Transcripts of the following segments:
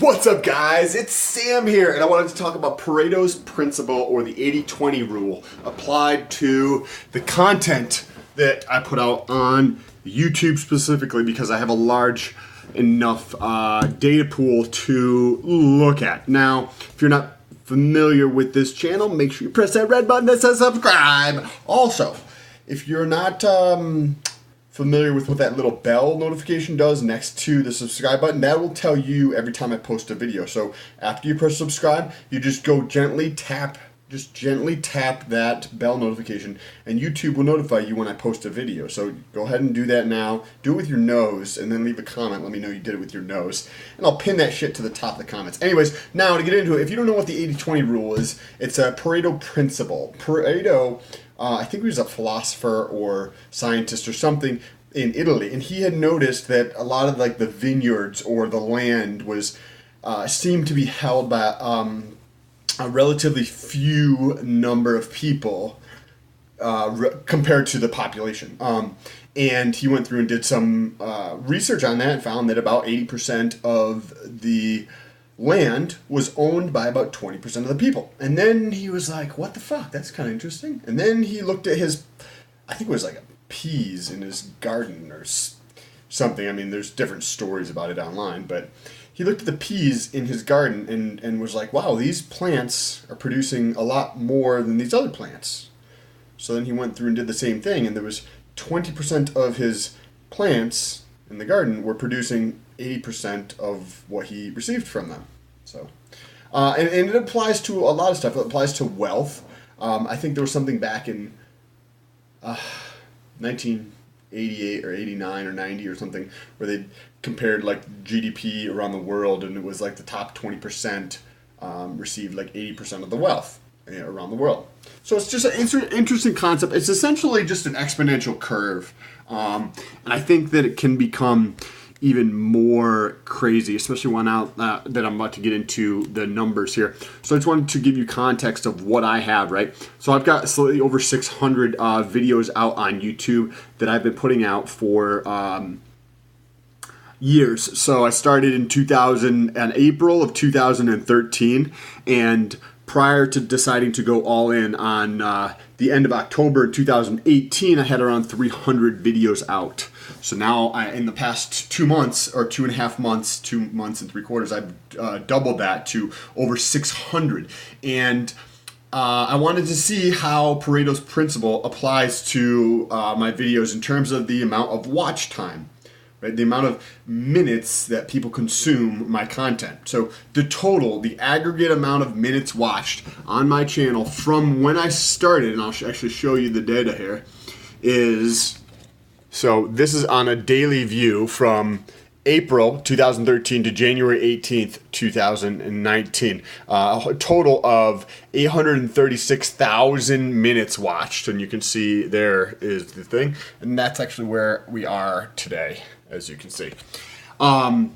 What's up, guys? It's Sam here, and I wanted to talk about Pareto's principle, or the 80-20 rule, applied to the content that I put out on YouTube specifically, because I have a large enough data pool to look at. Now, if you're not familiar with this channel, make sure you press that red button that says subscribe. Also, if you're not familiar with what that little bell notification does next to the subscribe button, that will tell you every time I post a video. So after you press subscribe, you just gently tap that bell notification, and YouTube will notify you when I post a video. So go ahead and do that now. Do it with your nose, and then leave a comment. Let me know you did it with your nose, and I'll pin that shit to the top of the comments. Anyways, now to get into it, if you don't know what the 80-20 rule is, it's a Pareto principle. Pareto, I think he was a philosopher or scientist or something in Italy, and he had noticed that a lot of like the vineyards or the land was seemed to be held by a relatively few number of people compared to the population. And he went through and did some research on that and found that about 80% of the land was owned by about 20% of the people. And then he was like, what the fuck? That's kind of interesting. And then he looked at his, I think it was like peas in his garden or something. I mean, there's different stories about it online, but he looked at the peas in his garden and was like, wow, these plants are producing a lot more than these other plants. So then he went through and did the same thing, and there was 20% of his plants in the garden were producing 80% of what he received from them. So, and it applies to a lot of stuff. It applies to wealth. I think there was something back in 1988 or 89 or 90 or something where they compared like GDP around the world, and it was like the top 20% received like 80% of the wealth around the world. So it's just an interesting concept. It's essentially just an exponential curve, and I think that it can become even more crazy, especially when that I'm about to get into the numbers here. So I just wanted to give you context of what I have, right? So I've got slightly over 600 videos out on YouTube that I've been putting out for years. So I started in April of 2013, and prior to deciding to go all in on the end of October 2018, I had around 300 videos out. So now, in the past 2 months, or 2.5 months, 2 months and 3/4, I've doubled that to over 600. And I wanted to see how Pareto's principle applies to my videos in terms of the amount of watch time, right? The amount of minutes that people consume my content. So the aggregate amount of minutes watched on my channel from when I started, and I'll actually show you the data here, is... So this is on a daily view from April 2013 to January 18th, 2019. A total of 836,000 minutes watched. And you can see there is the thing. And that's actually where we are today, as you can see. And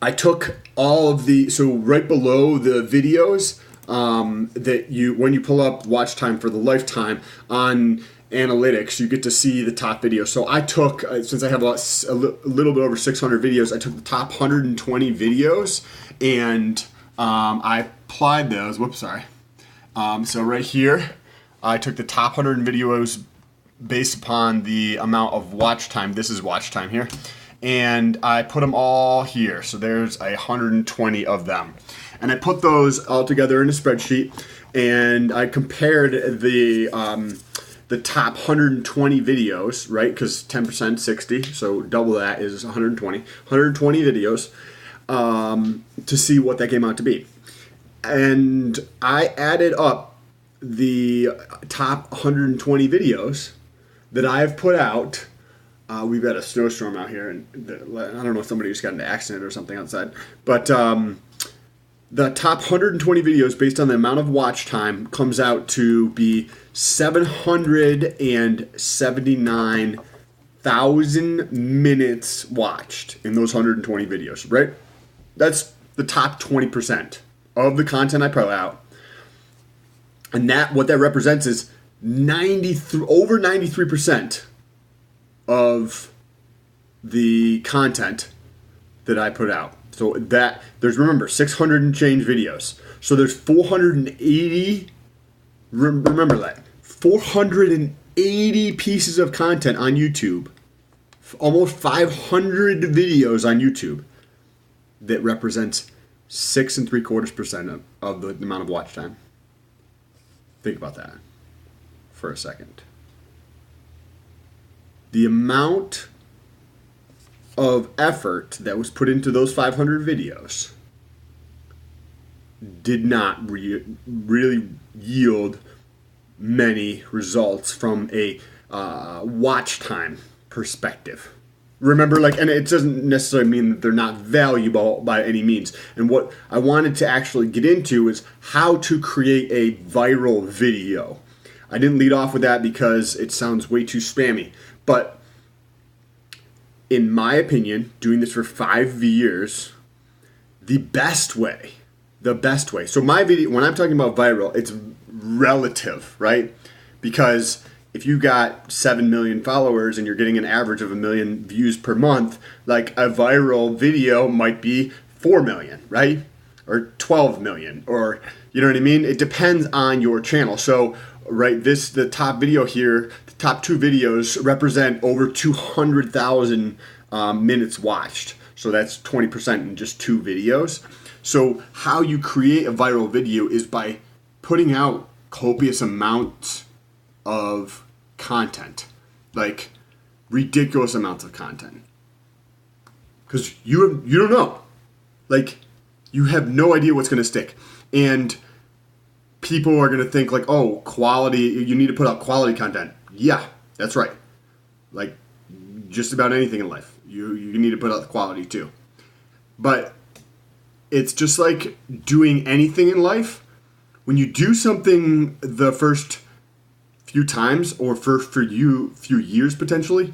I took all of so right below the videos, when you pull up watch time for the lifetime on analytics, you get to see the top videos. So I took, since I have a little bit over 600 videos, I took the top 120 videos, and I applied those. So right here, I took the top 100 videos based upon the amount of watch time. This is watch time here. And I put them all here. So there's 120 of them. And I put those all together in a spreadsheet, and I compared the top 120 videos, right? Because 10%, 60, so double that is 120. 120 videos to see what that came out to be. And I added up the top 120 videos that I've put out. We've got a snowstorm out here, and I don't know if somebody just got in an accident or something outside, but the top 120 videos based on the amount of watch time comes out to be 779,000 minutes watched in those 120 videos, right? That's the top 20% of the content I put out. And what that represents is over 93% of the content that I put out. So that there's, remember, 600 and change videos. So there's 480. Remember that 480 pieces of content on YouTube. Almost 500 videos on YouTube that represents 6.75% of the amount of watch time. Think about that for a second. The amount of effort that was put into those 500 videos did not really yield many results from a watch time perspective. Remember, like, and it doesn't necessarily mean that they're not valuable by any means. And what I wanted to actually get into is how to create a viral video. I didn't lead off with that because it sounds way too spammy. But in my opinion, doing this for 5 years, the best way. So my video, when I'm talking about viral, it's relative, right? Because if you got 7 million followers and you're getting an average of 1 million views per month, like a viral video might be 4 million, right? Or 12 million, or you know what I mean? It depends on your channel. So, right, the top video here, the top 2 videos represent over 200,000 minutes watched. So that's 20% in just 2 videos. So how you create a viral video is by putting out copious amounts of content, like ridiculous amounts of content, because you don't know, like you have no idea what's going to stick, and people are going to think like, oh, quality, you need to put out quality content. Yeah, that's right. Like just about anything in life, you need to put out the quality too. But it's just like doing anything in life. When you do something the first few times, or for few years potentially,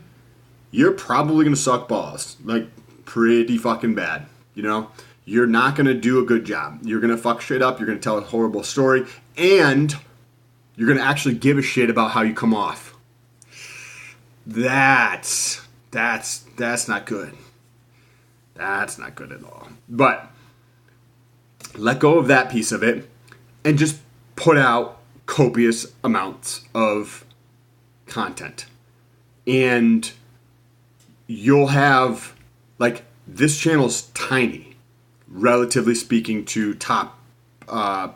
you're probably going to suck balls, like pretty fucking bad, you know? You're not going to do a good job. You're going to fuck shit up. You're going to tell a horrible story, and you're going to actually give a shit about how you come off. That's not good. That's not good at all. But let go of that piece of it and just put out copious amounts of content. And you'll have, like, this channel's tiny, relatively speaking, to top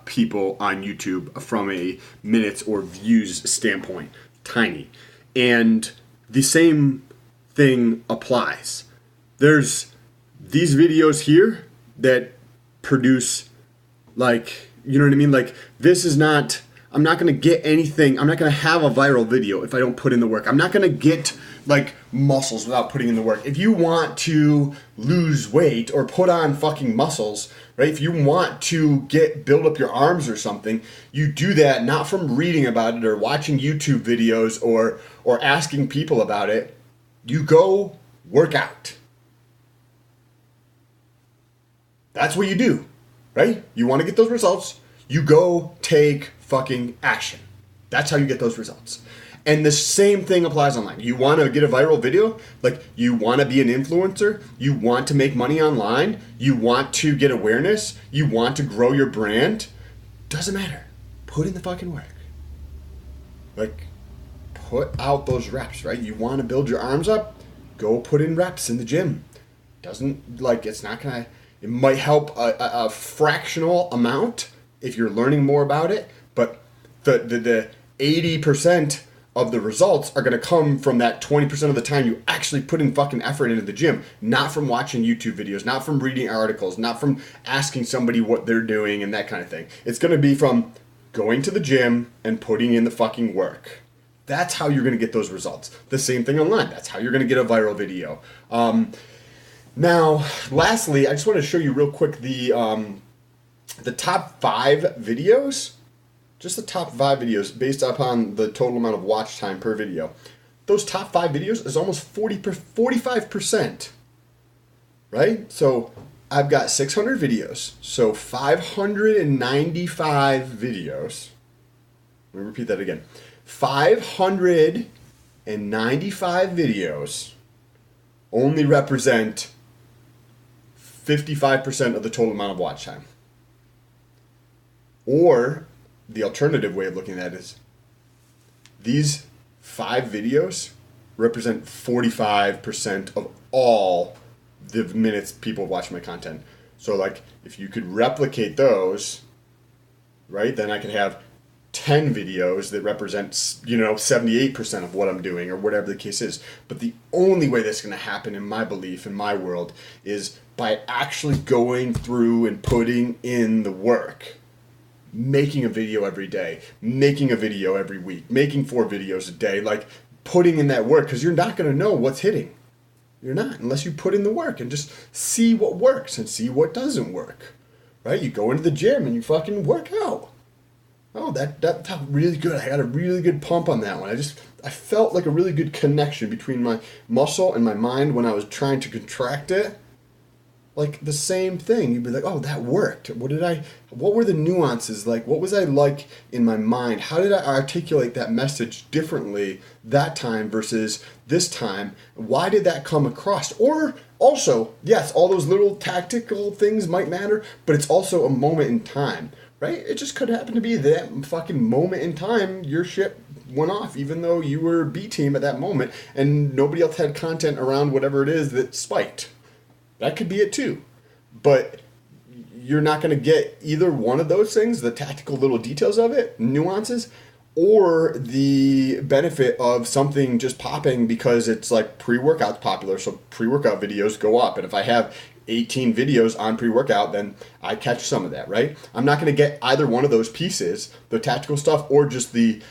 people on YouTube from a minutes or views standpoint. Tiny. And the same thing applies. There's these videos here that produce, like, you know what I mean? Like, this is not, I'm not going to get anything, I'm not going to have a viral video if I don't put in the work. I'm not going to get, like, muscles without putting in the work. If you want to lose weight or put on fucking muscles, right? If you want to build up your arms or something, you do that not from reading about it or watching YouTube videos or asking people about it. You go work out. That's what you do, right? You want to get those results, you go take fucking action. That's how you get those results. And the same thing applies online. You want to get a viral video, like you want to be an influencer, you want to make money online, you want to get awareness, you want to grow your brand, doesn't matter. Put in the fucking work. Like, put out those reps, right? You want to build your arms up, go put in reps in the gym. Doesn't, like, it's not gonna, it might help a fractional amount if you're learning more about it, but the 80% of the results are going to come from that 20% of the time you actually put in fucking effort into the gym, not from watching YouTube videos, not from reading articles, not from asking somebody what they're doing and that kind of thing. It's going to be from going to the gym and putting in the fucking work. That's how you're going to get those results. The same thing online. That's how you're going to get a viral video. Now, lastly, I just want to show you real quick the top 5 videos. Just the top 5 videos based upon the total amount of watch time per video. Those top 5 videos is almost 45%. Right? So I've got 600 videos. So 595 videos. Let me repeat that again. 595 videos only represent 55% of the total amount of watch time. Or the alternative way of looking at it is these 5 videos represent 45% of all the minutes people watch my content. So like if you could replicate those, right, then I could have 10 videos that represent, 78% of what I'm doing or whatever the case is. But the only way that's going to happen in my belief, in my world, is by actually going through and putting in the work. Making a video every day, making a video every week, making 4 videos a day, like putting in that work, because you're not going to know what's hitting. You're not, unless you put in the work and just see what works and see what doesn't work, right? You go into the gym and you fucking work out. Oh, that felt really good. I had a really good pump on that one. I felt like a really good connection between my muscle and my mind when I was trying to contract it. Like the same thing. You'd be like, oh, that worked. What were the nuances? Like, what was I like in my mind? How did I articulate that message differently that time versus this time? Why did that come across? Or also, yes, all those little tactical things might matter, but it's also a moment in time, right? It just could happen to be that fucking moment in time your shit went off, even though you were B team at that moment and nobody else had content around whatever it is that spiked. That could be it too. But you're not going to get either one of those things, the tactical little details of it, nuances, or the benefit of something just popping because it's like pre-workout's popular, so pre-workout videos go up. And if I have 18 videos on pre-workout, then I catch some of that, right? I'm not going to get either one of those pieces, the tactical stuff or just the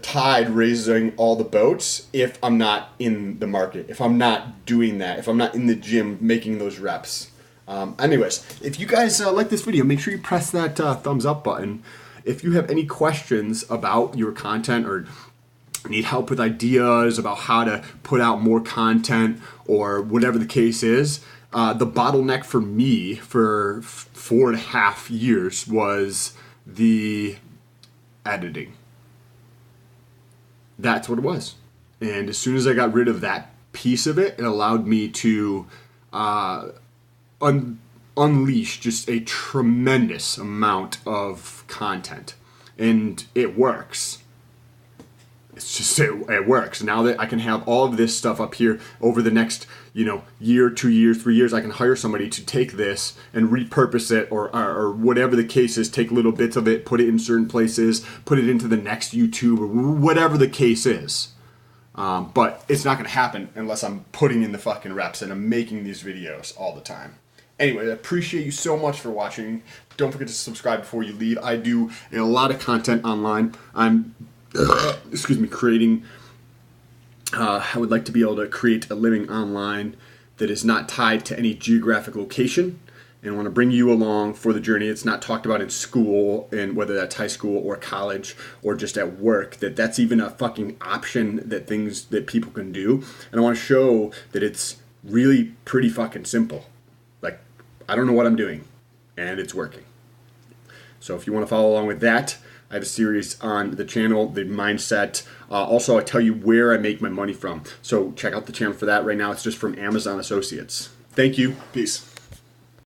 tide raising all the boats, if I'm not in the market, if I'm not doing that, if I'm not in the gym making those reps. Anyways, if you guys like this video, make sure you press that thumbs up button. If you have any questions about your content or need help with ideas about how to put out more content or whatever the case is, the bottleneck for me for 4.5 years was the editing. That's what it was. And as soon as I got rid of that piece of it, it allowed me to unleash just a tremendous amount of content. And it works. It's just, it works. Now that I can have all of this stuff up here over the next, year, 2 years, 3 years, I can hire somebody to take this and repurpose it or whatever the case is, take little bits of it, put it in certain places, put it into the next YouTube or whatever the case is. But it's not going to happen unless I'm putting in the fucking reps and I'm making these videos all the time. Anyway, I appreciate you so much for watching. Don't forget to subscribe before you leave. I do a lot of content online. I'm creating, I would like to be able to create a living online that is not tied to any geographic location, and I want to bring you along for the journey. It's not talked about in school, and whether that's high school or college or just at work, that's even a fucking option, that things that people can do. And I want to show that it's really pretty fucking simple. Like, I don't know what I'm doing, and it's working. So if you want to follow along with that, I have a series on the channel, the mindset. Also, I tell you where I make my money from. So check out the channel for that. Right now, it's just from Amazon Associates. Thank you. Peace.